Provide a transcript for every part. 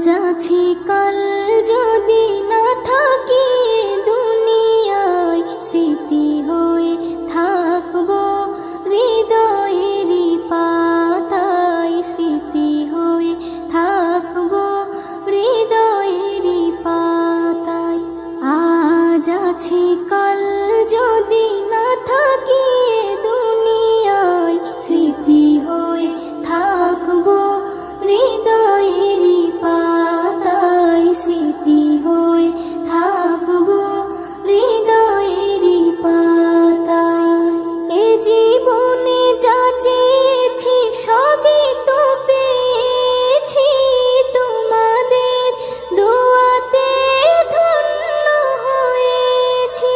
আছি কাল যদি না থাকি দুনিয়ায়, স্মৃতি হয়ে থাকবো হৃদয়েরই পাতায়, স্মৃতি হয়ে থাকবো হৃদয়েরই পাতায়। আজ আছি কাল যদি না থাকি দুনিয়ায়, স্মৃতি হয়ে থাকবো হৃদয়েরই পাতায়, স্মৃতি হয়ে থাকবো হৃদয়েরই পাতায়। এ জীবনে যা চেয়েছি সবই তো পেয়েছি, তোমাদের দোয়াতে ধন্য হয়েছি,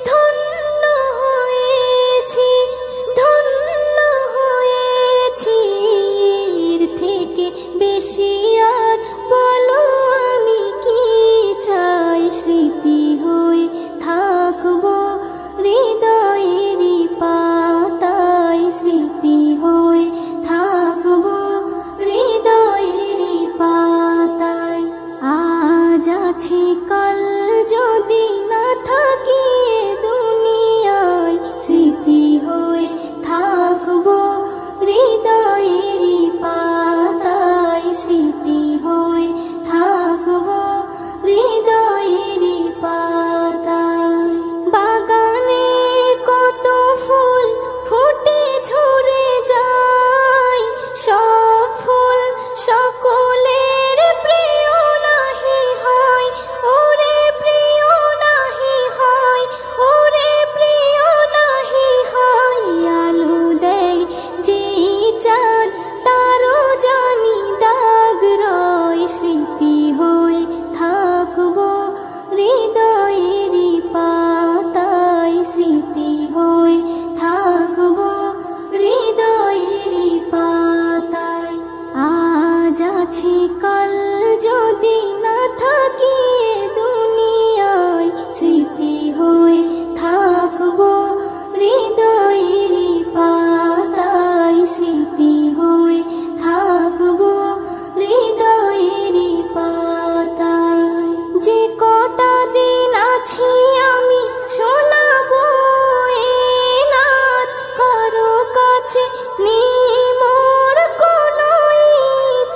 ধন্য হয়েছি, ধন্য হয়েছি। এর থেকে বেশি আর বলো আমি কি চাই, স্মৃতি হয়ে থাকবো হৃদয়েরই পাতায়, স্মৃতি হয়ে থাকবো হৃদয়েরই পাতায়। আজ আছি কাল যদি না থাকি দুনিয়ায়, স্মৃতি হয়ে থাকবো হৃদয়েরই পাতায়, স্মৃতি হয়ে থাকবো হৃদয়েরই পাতায়। বাগানে কত ফুল ফুটে ঝরে যায়, সব ফুল সকলের প্রিয় নাহি হয়, ওরে প্রিয় নাহি হয়, ওরে প্রিয় নাহি হয়। আলো দেয় যে চাঁদ তারও জানি দাগ রয়, স্মৃতি হয়ে থাকবো হৃদয়েরই পাতায়, স্মৃতি হয়ে থাকবো হৃদয়েরই পাতায়। আজ আছি কাল যদি না থাকি দুনিয়ায়, স্মৃতি হয়ে থাকবো হৃদয়েরই পাতায়, স্মৃতি হয়ে থাকবো হৃদয়েরই পাতায়। যে কটা দিন আছি আমি শোনাবো এ নাত, কারো কাছে নেই মোর কোনোই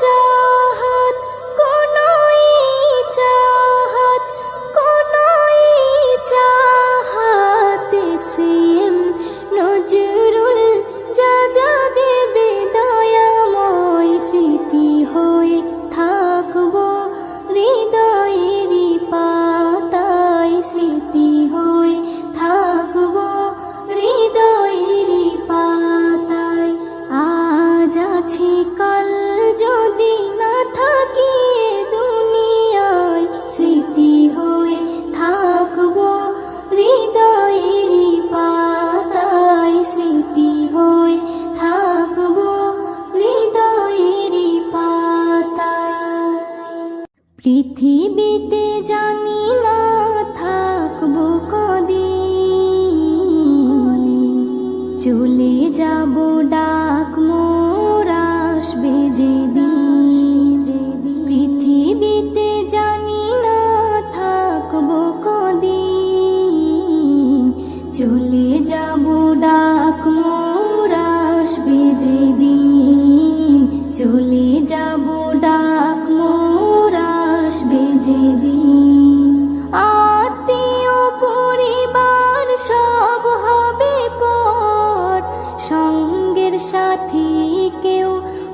চাহাত, কোনোই চাহাত, কোনোই চাহাত। সেম নজরুল যা যা দেবে দয়াময়, স্মৃতি হয়ে থাকবো হৃদয়েরই পাতায়, স্মৃতি হয়ে থাকবো হৃদয়েরই পাতায়। আজ আছি কাল যদি না থাকি দুনিয়ায়, স্মৃতি হয়ে থাকবো হৃদয়েরই পাতায়, স্মৃতি হয়ে থাকবো হৃদয়েরই পাতায়। পৃথিবীতে জানি না থাকবো কদিন, চলে যাব ডাক মোর আসবে যেদিন। পৃথিবীতে জানি না থাকবো কদিন, চলে যাব ডাক মোর আসবে যেদিন, চলে যাব ডাক মোর আসবে যেদিন। আত্মীয় পরিবার সব হবে পর, সঙ্গের সাথী কেউ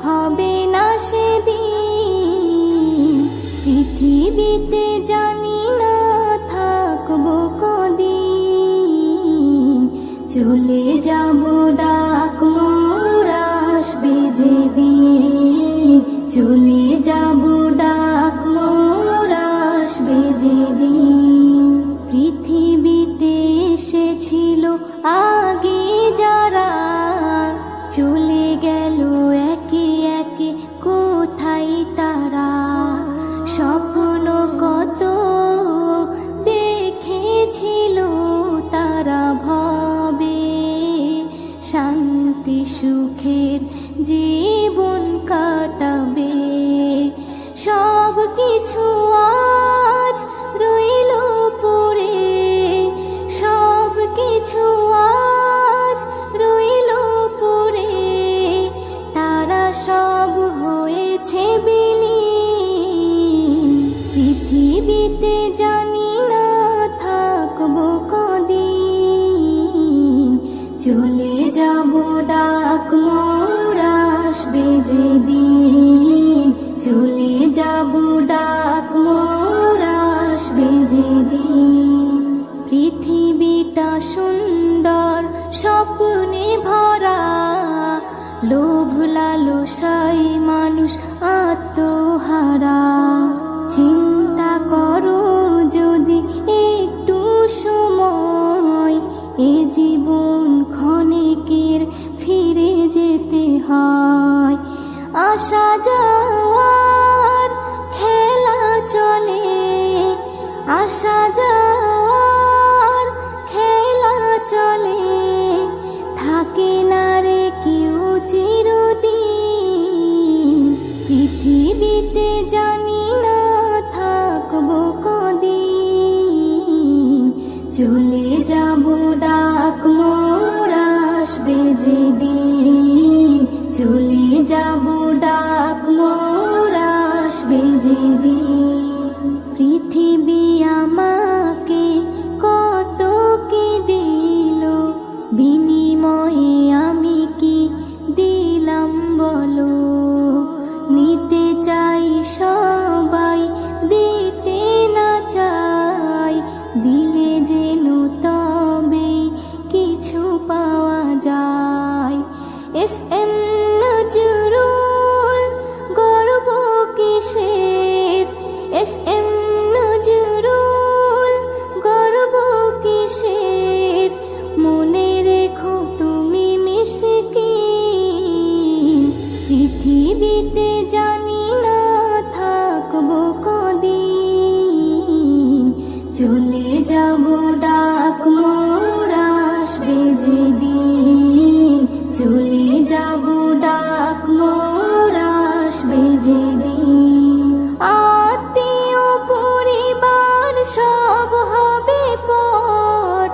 হবে না সেদিন। পৃথিবীতে জানি না থাকবো কদিন, চলে যাব ডাক মোর আসবে যেদিন, চলে যাব ডাক মোর আসবে যেদিন। পৃথিবীতে এসেছিল আগে যারা, চলে গেল একে একে কোথায় তারা। স্বপ্ন কত দেখেছিল তারা ভাবে, শান্তি সুখের জীবন কাটাবে। সব কিছু আজ রইল পড়ে, সব কিছু আজ রইল পড়ে, তারা সব হয়েছে বিলীন। পৃথিবীতে জানি না থাকবো কদিন, চলে যাব ডাক মোর আসবে যেদিন, চলে যাব ডাক মোর আসবে যেদিন। পৃথিবীটা সুন্দর স্বপ্নে ভরা, লোভ লালসায় মানুষ আত্মহারা। চিন্তা করো যদি একটু সময়, এ জীবন ক্ষণিকের ফিরে যেতে হয়। আসা যাওয়ার খেলা চলে, আসা যাওয়ার খেলা চলে, থাকে না রে কেউ চিরদিন। পৃথিবীতে জানি না থাকবো কদিন, চলে যাব ডাক মোর আসবে যেদিন, চলে যাব ডাক মোর আসবে যেদিন। পৃথিবী আমাকে কত কি দিল, বিনিময়ে আমি কি দিলাম বলো। নিতে চাই সবাই, দিতে না চাই, দিলে যেন তবে কিছু পাওয়া যায়। এস.এম. নজরুল, গর্ব কিসের, এস.এম. নজরুল, গর্ব কিসের, মনে রেখো তুমি মিসকিন। পৃথিবীতে জানি না থাকবো কদিন, চলে যাব ডাক মোর আসবে যেদিন, চলে যাব ডাক মোর আসবে যেদিন। আত্মীয় পরিবার সব হবে পর,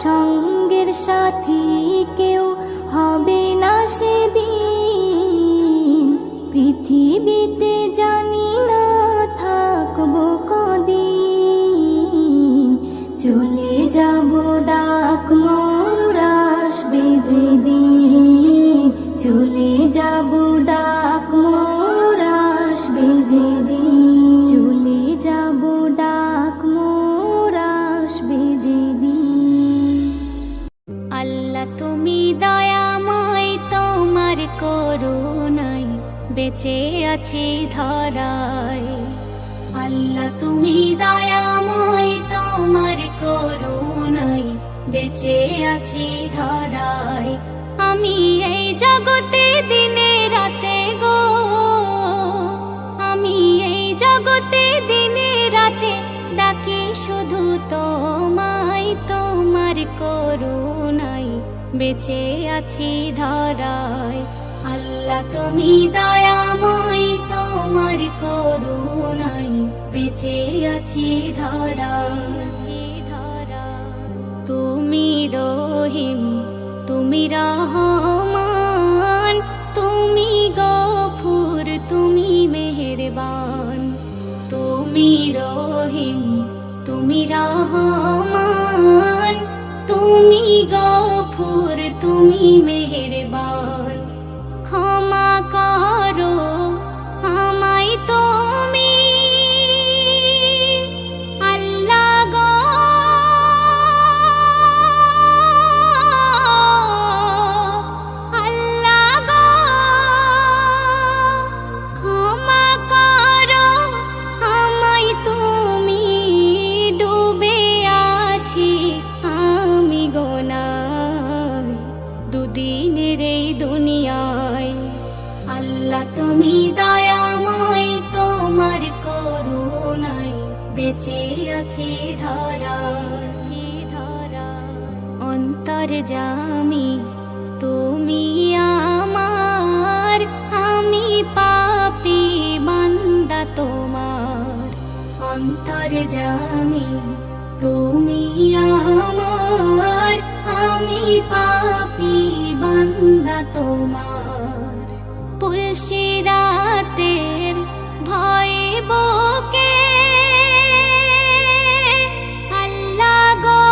সঙ্গের সাথী কেউ হবে না সেদিন। পৃথিবীতে জানি না থাকবো কদিন, চলে যাব ডাক মোর আসবে যেদিন, চলে যাব ডাক মোর আসবে যেদিন, চলে যাব ডাক মোর আসবে যেদিন। আল্লাহ তুমি দয়াময়, তোমার করুণায় বেঁচে আছি ধরায়। আল্লাহ তুমি দয়াময়, তোমার করুণায় বেঁচে আছি ধরায়। আমি এই জগতে দিনে রাতে গো, আমি এই জগতে দিনে রাতে ডাকি শুধু তোমায়, তোমার করুণায় বেঁচে আছি ধরায়। আল্লাহ তুমি দয়াময়, তোমার করুণায় বেঁচে আছি ধরায়। তুমি রহিম, তুমি রহমান, তুমি গফুর, তুমি মেহেরবান। তুমি রহিম, তুমি রহমান, তুমি গফুর, তুমি মেহেরবান। ক্ষমা করো আমায় তুমি আল্লাহ গো, আল্লাহ গো। ক্ষমা করো আমায় তুমি, ডুবে আছি আমি গোনায় দুদিনের এই দুনিয়ায়। আল্লাহ তুমি দয়াময়, তোমার করুণায় বেঁচে আছি ধরায়। অন্তর্যামী তুমি আমার, আমি পাপী বান্দা তোমার। অন্তর্যামী তুমি আমার, আমি পাপী বান্দা তোমার। পুলসি রাতের ভয়ে বুকে আল্লাহ গো,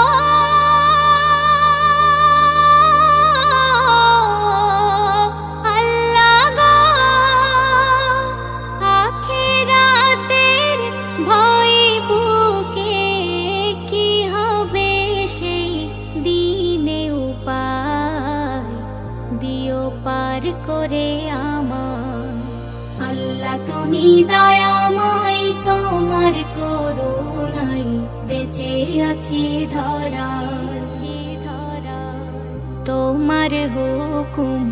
আল্লাহ গো, আখিরাতের ভয়ে বুকে কি হবে সেই দিনে উপায় দিও পার করে আমার। আল্লাহ তুমি দয়াময়, তোমার করুণায় বেঁচে আছি ধরা। তোমার হুকুম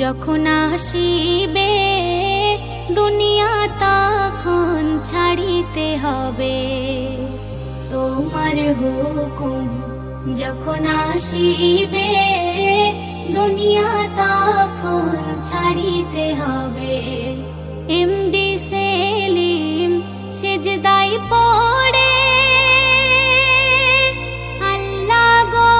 যখন আসিবে দুনিয়া তখন ছাড়িতে হবে। তোমার হুকুম যখন আসিবে দুনিয়া তখন ছাড়িতে হবে। এমডি সেলিম সিজদায় পড়ে আল্লাহ গো,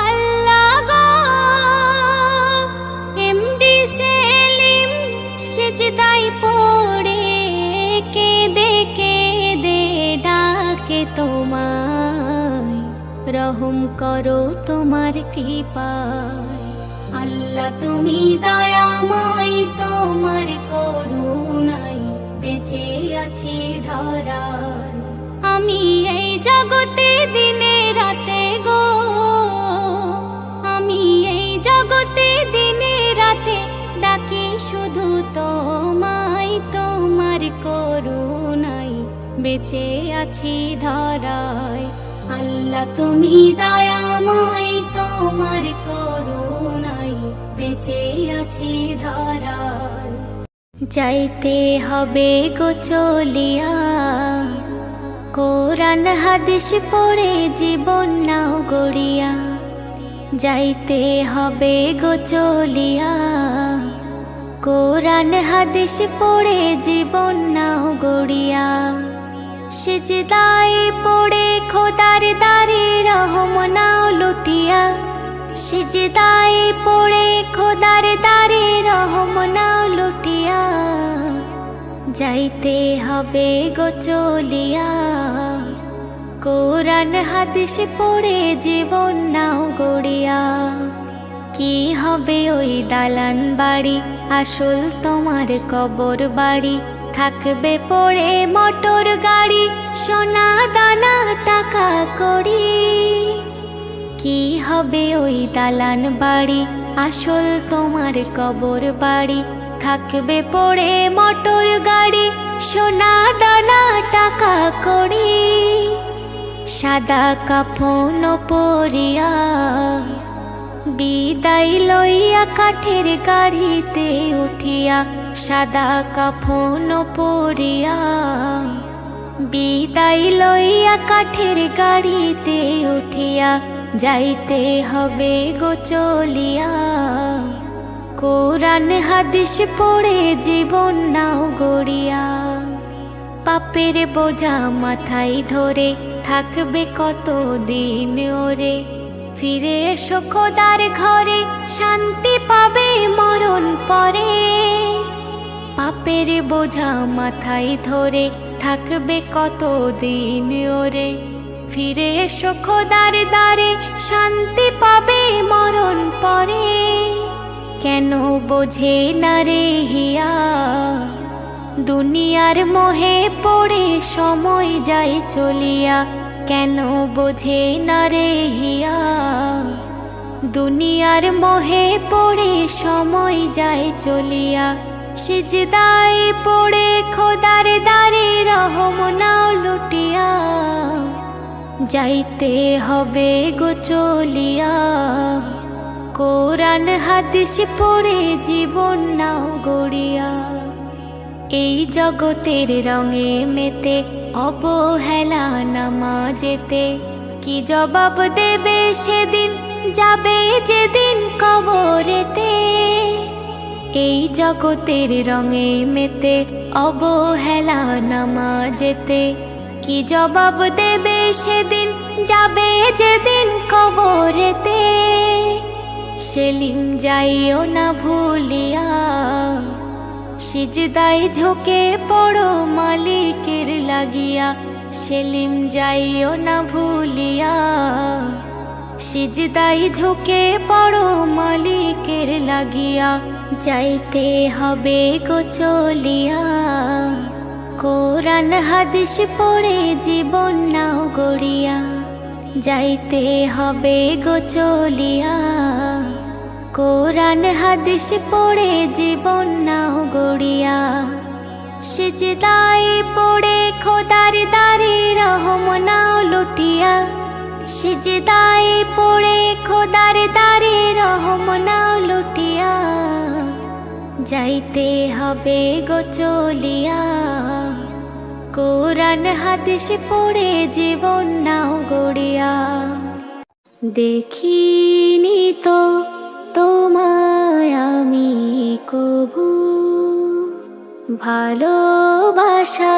আল্লাহ গো, এমডি সেলিম সিজদায় পড়ে কেঁদে কেঁদে ডাকে তোমায়, রহম করো তোমার কৃপায়। আল্লাহ তুমি দয়াময়, তোমার করুণায় বেঁচে আছি ধরায়। আমি এই জগতে দিনে রাতে গো, আমি এই জগতে দিনে রাতে ডাকি শুধু তোমায়, তোমার করুণায় বেঁচে আছি ধরায়। আল্লাহ তুমি দয়াময়, তোমার করুণায় বেঁচে আছি ধরায়। যাইতে হবে গো চলিয়া, কোরআন হাদিস পড়ে জীবন নাও গড়িয়া। যাইতে হবে গো চলিয়া, কোরআন হাদিস পড়ে জীবন নাও গড়িয়া। সিজদায় পড়ে খোদার দারে রহম নাও লুটিয়া। সিজদায় পড়ে খোদার দারে রহম নাও লুটিয়া। যাইতে হবে গো চলিয়া, কোরআন হাদিস পড়ে জীবন নাও গড়িয়া। কি হবে ওই দালান বাড়ি, আসল তোমার কবর বাড়ি। থাকবে পড়ে মোটর গাড়ি, সোনা দানা টাকা কড়ি। কি হবে ওই দালান বাড়ি, আসল তোমার কবর বাড়ি। থাকবে পড়ে মোটর গাড়ি, সোনা দানা টাকা কড়ি। সাদা কাফন পরিয়া বিদায় লইয়া কাঠের গাড়িতে উঠিয়া। সাদা কাফন পরিয়া বিদায় লইয়া কাঠের গাড়িতে উঠিয়া। যাইতে হবে গো চলিয়া, কোরআন হাদিস পড়ে জীবন নাও গড়িয়া। পাপের বোঝা মাথায় ধরে থাকবে কত দিন ওরে। ফিরে এসো খোদার ঘরে, শান্তি পাবে মরণ পরে। পাপের বোঝা মাথায় ধরে থাকবে কত দিন ওরে। ফিরে এসো খোদার দ্বারে, শান্তি পাবে মরণ পরে। কেন বোঝে না রে হিয়া, দুনিয়ার মোহে পড়ে সময় যায় চলিয়া। কেন বোঝে না রে হিয়া, দুনিয়ার মোহে পড়ে সময় যায় চলিয়া। সিজদায় পড়ে খোদার দ্বারে রহম নাও লুটিয়া। যাইতে হবে গো চলিয়া, কোরআন হাদিস পড়ে জীবন নাও গড়িয়া। এই জগতের রঙে মেতে অবহেলা নামাজেতে। কি জবাব দেবে সেদিন, যাবে যেদিন কবরেতে। এই জগতের রঙে মেতে অবহেলা নামা যেতে কি জবাব দেবে সেদিন যাবে যেদিন কবরেতে সেলিম যাইও না ভুলিয়া সিজদায় ঝুঁকে পড়ো মালিকের লাগিয়া সেলিম যাইও না ভুলিয়া সিজদায় ঝুঁকে পড়ো মালিকের লাগিয়া যাইতে হবে গো চলিয়া কোরআন হাদিস পড়ে জীবন নাও গড়িয়া যাইতে হবে গো চলিয়া কোরআন হাদিস পড়ে জীবন নাও গড়িয়া সিজদায় পড়ে খোদার দারে রহম নাও লুটিয়া সিজদায় পড়ে খোদার দারে রহম নাও লুটিয়া যাইতে হবে গো চলিয়া কোরআন হাদিস পড়ে জীবন নাও গড়িয়া দেখিনি তো তোমায় আমি কবু ভালোবাসা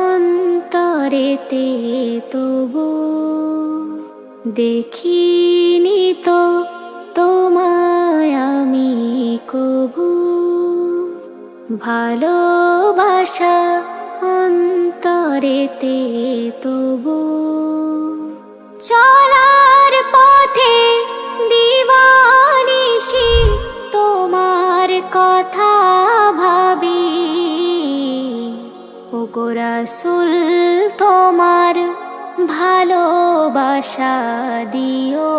অন্তরেতে তবু দেখিনি তো তোমায় আমি কবু ভালোবাসা অন্তরেতে তবু চলার পথে দিবানিশি তোমার কথা ভাবি ওগো রাসূল তোমার ভালোবাসা দিও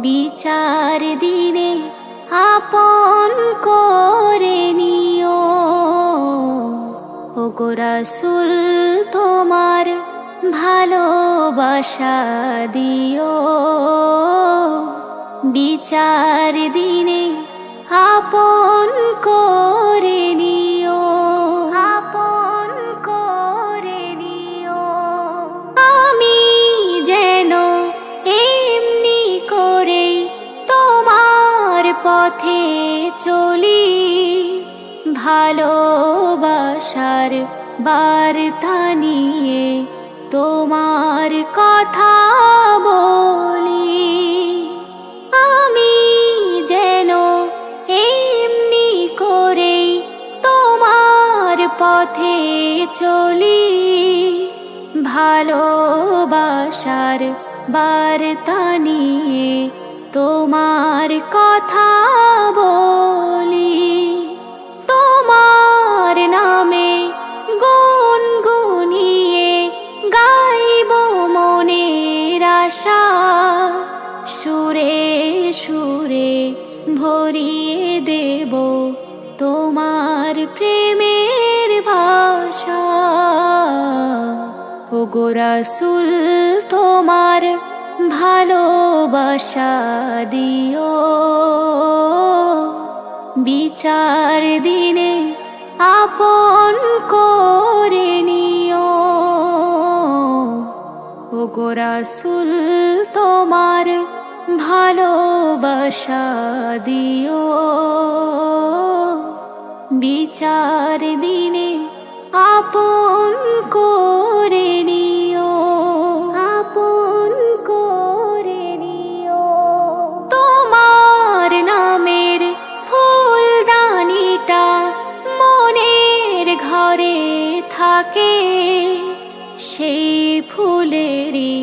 বিচার দিনে আপন করে নিও ওগো রাসূল তোমার ভালোবাসা দিও বিচার দিনে আপন করে নিও আপন করে নিও আমি যেন এমনি করে তোমার পথে চলি ভালোবাসার বার্তা নিয়ে তোমার কথা বলি আমি যেন এমনি করে তোমার পথে চলি ভালোবাসার বার্তা নিয়ে তোমার কথা বলি তোমার নামে গুনগুনিয়ে গাইব মনের আশা সুরে সুরে ভরিয়ে দেব তোমার প্রেমের ভাষা ওগো রাসূল তোমার ভালোবাসা দিও বিচার দিনে আপন করে নিও ওগো রাসূল তোমার ভালোবাসা দিও বিচার দিনে আপন করে নিও আপন করে নিও তোমার নামের ফুলদানিটা মনের ঘরে থাকে সেই ফুলেরই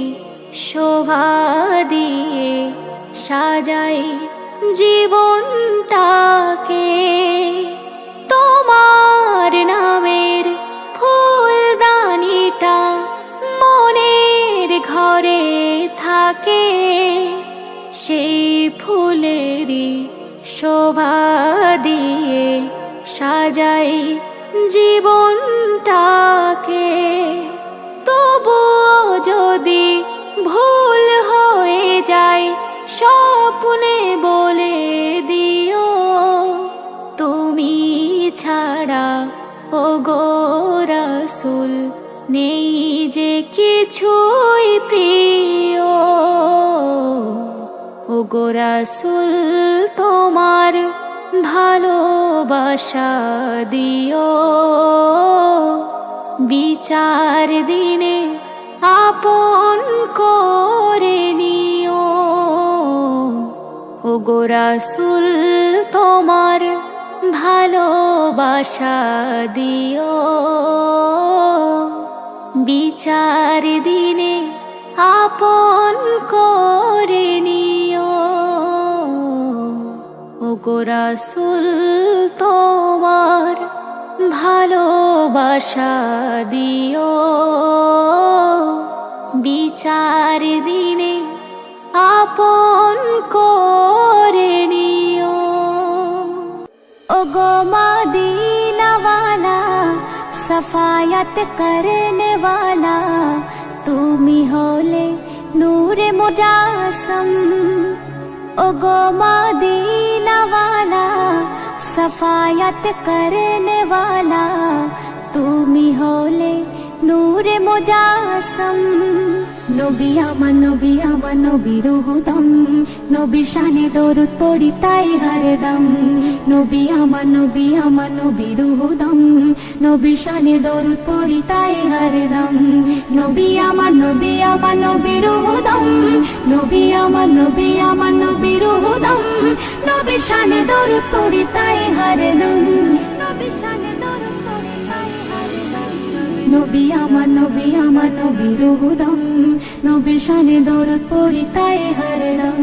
শোভা দিয়ে সাজাই জীবনটাকে তোমার নামের ফুলদানিটা মনের ঘরে থাকে সেই ফুলেরই শোভা দিয়ে সাজাই জীবনটাকে তবুও যদি ভুল হয়ে যায় স্বপ্নে বলে দিও তুমি ছাড়া ওগো রাসূল নেই যে কিছুই প্রিয় গো রাসূল তোমার ভালোবাসা দিও, বিচার দিনে আপন করে নিও। ও গো রাসূল তোমার ভালোবাসা দিও, বিচার দিনে আপন করে নিও। ও গো রাসূল তোমার ভালোবাসা দিও, বিচার দিনে আপন করে নিও। ओ गो मदीना वाला, सफायत करने वाला, तुमी होले नूरे मुजासम। ओ गो मदीना वाला, सफायत करने वाला, तुमी होले नूरे मुजासम। नबी आमा नबीर हुदम, नबी शाने दरूद पढ़ी ताई हरदम। नबी आमा नबीर हुदम, नबी शाने दरूद पढ़ी ताई हरदम। नबी आमा नबीर हुदम, नबी आमा नबीर हुदम, नबी शाने दरूद पढ़ी ताई हरदम। नबी शाने दरूद पढ़ी ताई हरदम। नबी आमा नबीर हुदम, नबी शाने दरूद पढ़ी ताई हरदम।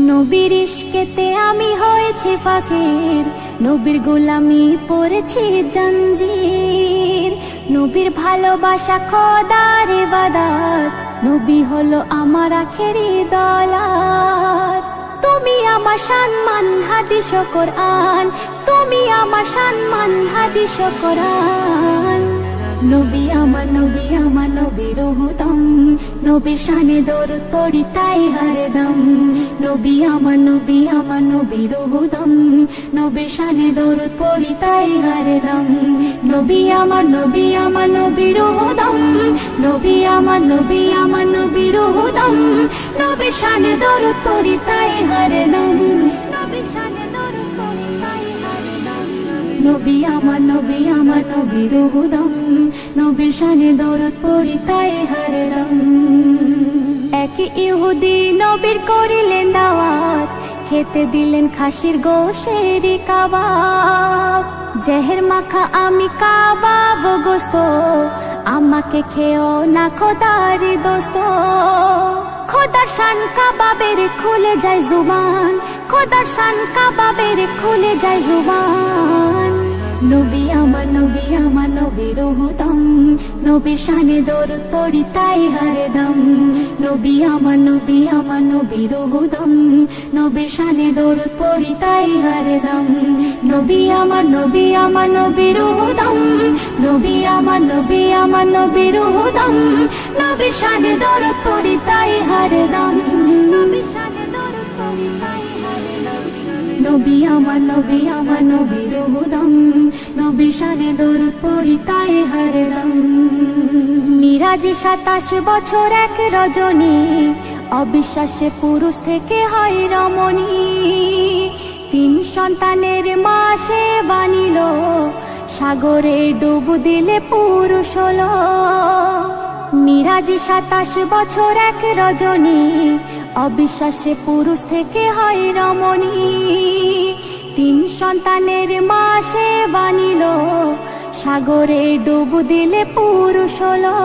নবীর ইশকেতে আমি হয়েছি ফাকির, নবীর গোলামি পড়েছি জঞ্জির। নবীর ভালোবাসা খোদার ইবাদত, নবী হলো আমার আখেরি দৌলত। তুমি আমার সম্মান হাদিস ও কোরআন, তুমি আমার সম্মান হাদিস ও কোরআন। নবী আমার নবীর হুদম, নবী শানে দরুদ পড়ি তাই হরদম। নবী আমার নবীর হুদম, নবী শানে দরুদ পড়ি তাই হরদম। নবী আমার নবীর হুদম, নবী আমার নবীর হুদম, নবী শানে দরুদ পড়ি তাই হরদম। নবী শানে দরুদ পড়ি তাই হরদম। নবী আমার নবীর হুদম, নবী শানে দরুদ পড়ি তাই হরদম। এক ইহুদি নবীর করিলেন দাওয়াত, খেতে দিলেন খাসির গোশের কাবাব। জেহের মাখা আমি কাবাব গোস্ত, আমাকে খেও না খোদার দোস্ত। খোদার শান কাবাবের খুলে যায় জুবান, খোদার শান কাবাবের খুলে যায় জুবান। নবী আমার নবীর হুদম, নবী শানে দরুদ পড়ি তাই হরদম। নবী আমার নবীর হুদম, নবী শানে দরুদ পড়ি তাই হরদম। নবী আমার নবীর হুদম, নবী আমার নবীর হুদম, নবী শানে দরুদ পড়ি তাই হরদম। নবী শানে দরুদ পড়ি তাই হরদম। নবী আমার নবীর হুদম, নবী শানে দরুদ পড়ি তাই হরদম। মিরাজে 27 বছর এক রজনী, অবিশ্বাসে পুরুষ থেকে হয় রমণী। 3 সন্তানের মা সে বানিল, সাগরে ডুব দিলে পুরুষ হলো। মিরাজে 27 বছর এক রজনী, অবিশ্বাসে পুরুষ থেকে হয় রমণী। 3 সন্তানের মা সে বানিল, সাগরে ডুব দিলে পুরুষ হলো।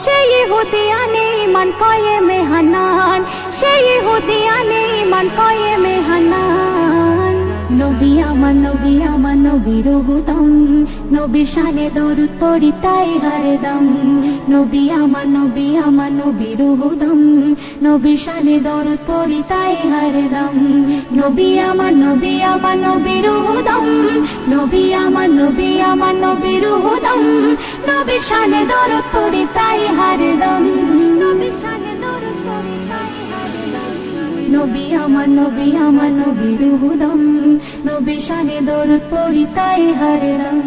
সেই ইহুদিয়ানে মান কয়ে মেহানান, সেই ইহুদিয়ানে মান কয়ে মেহানান। নবী আমার নবীর হুদম, নবী শানে দরুদ পড়ি তাই হরদম। নবী আমার নবীর হুদম, নবী শানে দরুদ পড়ি তাই হরদম। নবী আমার নবীর হুদম, নবী আমার নবীর হুদম, নবী শানে দরুদ পড়ি তাই হরদম। নবী শানে দরুদ পড়ি তাই হরদম। নবী আমার নবীর হুদম, নবী শানে দরুদ পড়ি তাই হরদম।